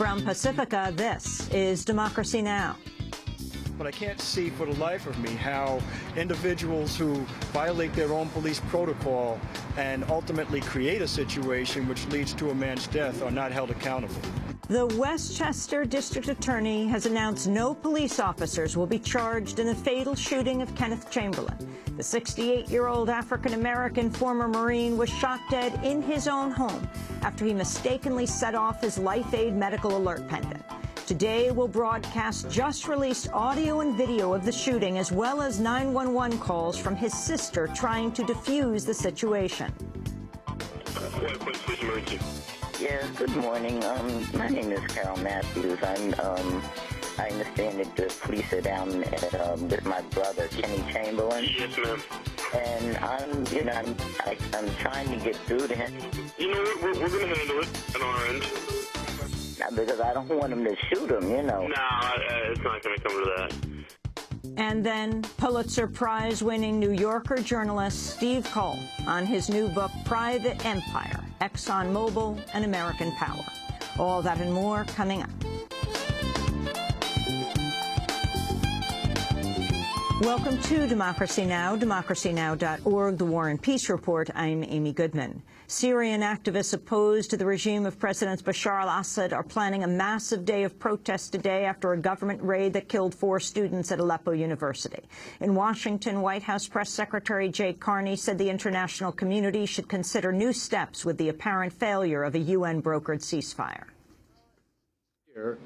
From Pacifica, this is Democracy Now! But I can't see for the life of me how individuals who violate their own police protocol and ultimately create a situation which leads to a man's death are not held accountable. The Westchester District Attorney has announced no police officers will be charged in the fatal shooting of Kenneth Chamberlain. The 68-year-old African-American former Marine was shot dead in his own home after he mistakenly set off his Life Aid medical alert pendant. Today, we'll broadcast just-released audio and video of the shooting, as well as 911 calls from his sister trying to defuse the situation. Yes, good morning. My name is Carol Matthews. I understand that the police are down at, with my brother, Kenny Chamberlain. Yes, ma'am. And I'm trying to get through to him. You know what? We're going to handle it on our end. Because I don't want him to shoot him, you know. No, it's not going to come to that. And then Pulitzer Prize-winning New Yorker journalist Steve Coll on his new book, Private Empire, ExxonMobil and American Power. All that and more coming up. Welcome to Democracy Now!, democracynow.org, The War and Peace Report. I'm Amy Goodman. Syrian activists opposed to the regime of President Bashar al-Assad are planning a massive day of protest today after a government raid that killed 4 students at Aleppo University. In Washington, White House Press Secretary Jay Carney said the international community should consider new steps with the apparent failure of a UN-brokered ceasefire.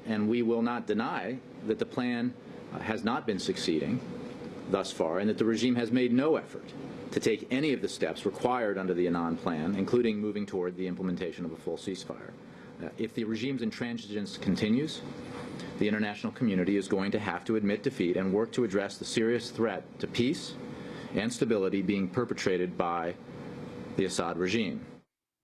And we will not deny that the plan has not been succeeding thus far, and that the regime has made no effort to take any of the steps required under the Annan Plan, including moving toward the implementation of a full ceasefire. If the regime's intransigence continues, the international community is going to have to admit defeat and work to address the serious threat to peace and stability being perpetrated by the Assad regime.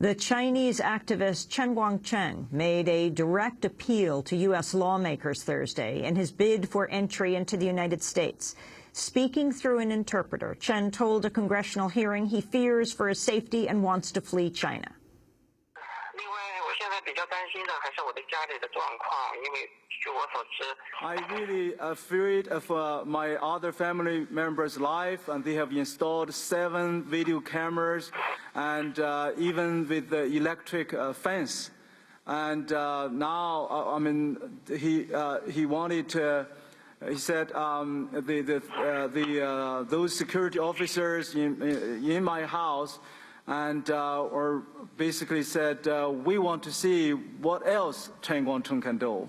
The Chinese activist Chen Guangcheng made a direct appeal to U.S. lawmakers Thursday in his bid for entry into the United States. Speaking through an interpreter, Chen told a congressional hearing he fears for his safety and wants to flee China. I really afraid of my other family members' life, and they have installed 7 video cameras and even with the electric fence. And now, I mean, he wanted to. He said those security officers in my house and or basically said we want to see what else Chen Guangcheng can do.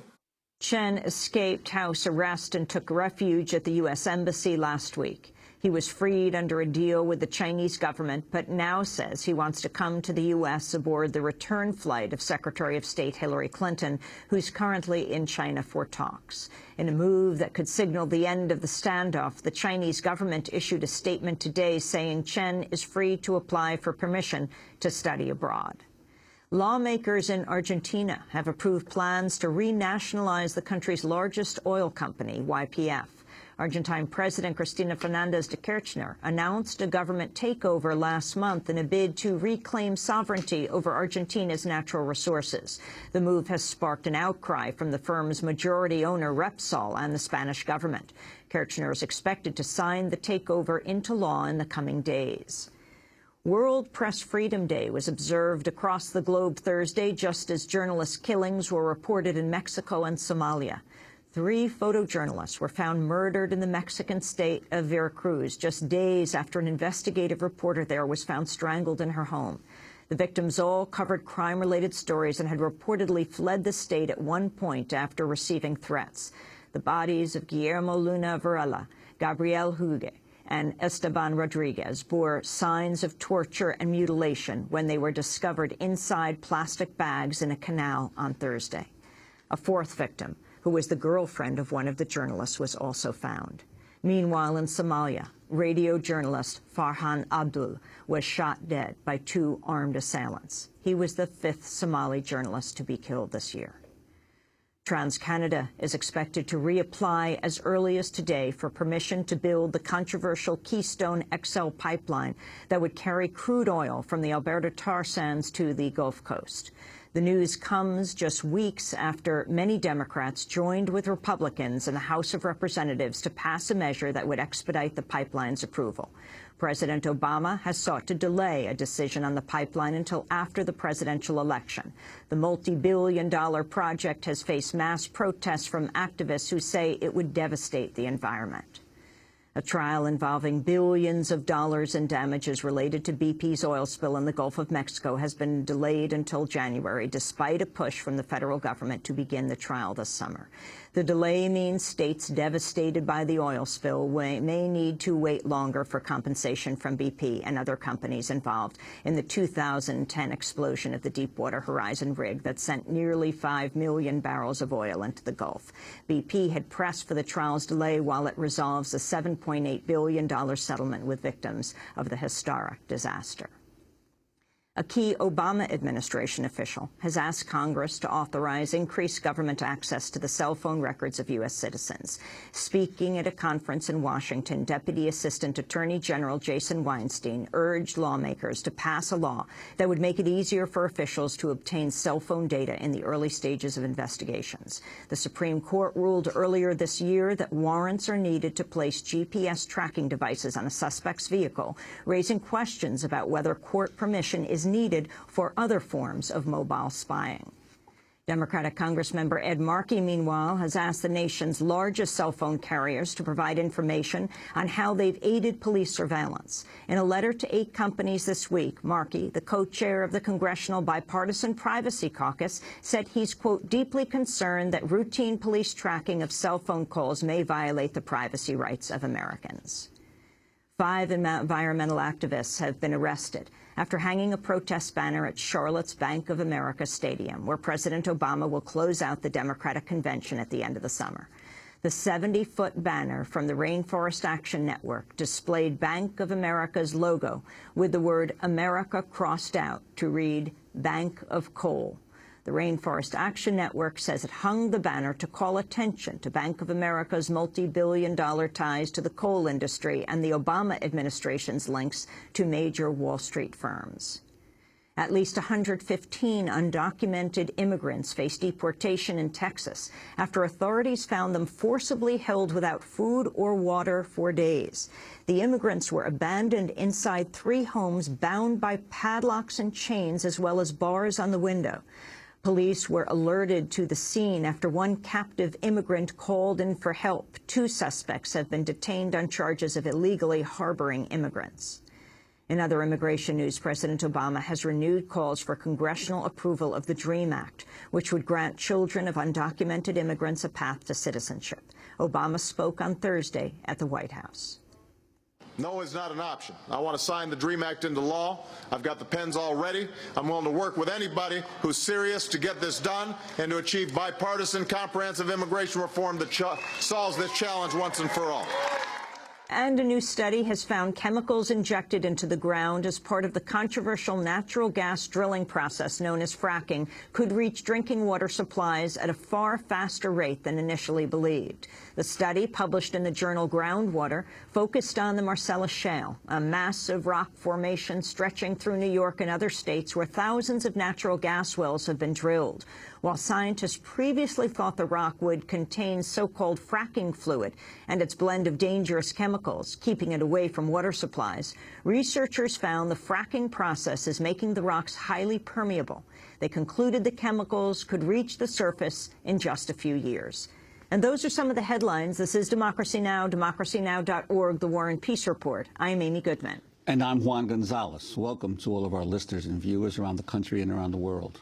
Chen escaped house arrest and took refuge at the U.S. Embassy last week. He was freed under a deal with the Chinese government, but now says he wants to come to the U.S. aboard the return flight of Secretary of State Hillary Clinton, who's currently in China for talks. In a move that could signal the end of the standoff, the Chinese government issued a statement today saying Chen is free to apply for permission to study abroad. Lawmakers in Argentina have approved plans to renationalize the country's largest oil company, YPF. Argentine President Cristina Fernández de Kirchner announced a government takeover last month in a bid to reclaim sovereignty over Argentina's natural resources. The move has sparked an outcry from the firm's majority owner, Repsol, and the Spanish government. Kirchner is expected to sign the takeover into law in the coming days. World Press Freedom Day was observed across the globe Thursday, just as journalist killings were reported in Mexico and Somalia. 3 photojournalists were found murdered in the Mexican state of Veracruz just days after an investigative reporter there was found strangled in her home. The victims all covered crime-related stories and had reportedly fled the state at one point after receiving threats. The bodies of Guillermo Luna Varela, Gabriel Hugue, and Esteban Rodriguez bore signs of torture and mutilation when they were discovered inside plastic bags in a canal on Thursday. A 4th victim, who was the girlfriend of one of the journalists, was also found. Meanwhile, in Somalia, radio journalist Farhan Abdul was shot dead by 2 armed assailants. He was the 5th Somali journalist to be killed this year. TransCanada is expected to reapply as early as today for permission to build the controversial Keystone XL pipeline that would carry crude oil from the Alberta tar sands to the Gulf Coast. The news comes just weeks after many Democrats joined with Republicans in the House of Representatives to pass a measure that would expedite the pipeline's approval. President Obama has sought to delay a decision on the pipeline until after the presidential election. The multi-billion-dollar project has faced mass protests from activists who say it would devastate the environment. A trial involving billions of dollars in damages related to BP's oil spill in the Gulf of Mexico has been delayed until January, despite a push from the federal government to begin the trial this summer. The delay means states devastated by the oil spill may need to wait longer for compensation from BP and other companies involved in the 2010 explosion of the Deepwater Horizon rig that sent nearly 5 million barrels of oil into the Gulf. BP had pressed for the trial's delay while it resolves a $7.8 billion settlement with victims of the historic disaster. A key Obama administration official has asked Congress to authorize increased government access to the cell phone records of U.S. citizens. Speaking at a conference in Washington, Deputy Assistant Attorney General Jason Weinstein urged lawmakers to pass a law that would make it easier for officials to obtain cell phone data in the early stages of investigations. The Supreme Court ruled earlier this year that warrants are needed to place GPS tracking devices on a suspect's vehicle, raising questions about whether court permission is needed for other forms of mobile spying. Democratic Congressmember Ed Markey, meanwhile, has asked the nation's largest cell phone carriers to provide information on how they've aided police surveillance. In a letter to 8 companies this week, Markey, the co-chair of the Congressional Bipartisan Privacy Caucus, said he's, quote, deeply concerned that routine police tracking of cell phone calls may violate the privacy rights of Americans. 5 environmental activists have been arrested after hanging a protest banner at Charlotte's Bank of America Stadium, where President Obama will close out the Democratic convention at the end of the summer. The 70-foot banner from the Rainforest Action Network displayed Bank of America's logo with the word America crossed out to read Bank of Coal. The Rainforest Action Network says it hung the banner to call attention to Bank of America's multi-billion-dollar ties to the coal industry and the Obama administration's links to major Wall Street firms. At least 115 undocumented immigrants face deportation in Texas after authorities found them forcibly held without food or water for days. The immigrants were abandoned inside 3 homes bound by padlocks and chains as well as bars on the window. Police were alerted to the scene after one captive immigrant called in for help. 2 suspects have been detained on charges of illegally harboring immigrants. In other immigration news, President Obama has renewed calls for congressional approval of the DREAM Act, which would grant children of undocumented immigrants a path to citizenship. Obama spoke on Thursday at the White House. No is not an option. I want to sign the DREAM Act into law. I've got the pens all ready. I'm willing to work with anybody who's serious to get this done and to achieve bipartisan, comprehensive immigration reform that solves this challenge once and for all. And a new study has found chemicals injected into the ground as part of the controversial natural gas drilling process known as fracking could reach drinking water supplies at a far faster rate than initially believed. The study, published in the journal Groundwater, focused on the Marcellus Shale, a massive rock formation stretching through New York and other states where thousands of natural gas wells have been drilled. While scientists previously thought the rock would contain so-called fracking fluid and its blend of dangerous chemicals, keeping it away from water supplies, researchers found the fracking process is making the rocks highly permeable. They concluded the chemicals could reach the surface in just a few years. And those are some of the headlines. This is Democracy Now!, democracynow.org, The War and Peace Report. I'm Amy Goodman. And I'm Juan Gonzalez. Welcome to all of our listeners and viewers around the country and around the world.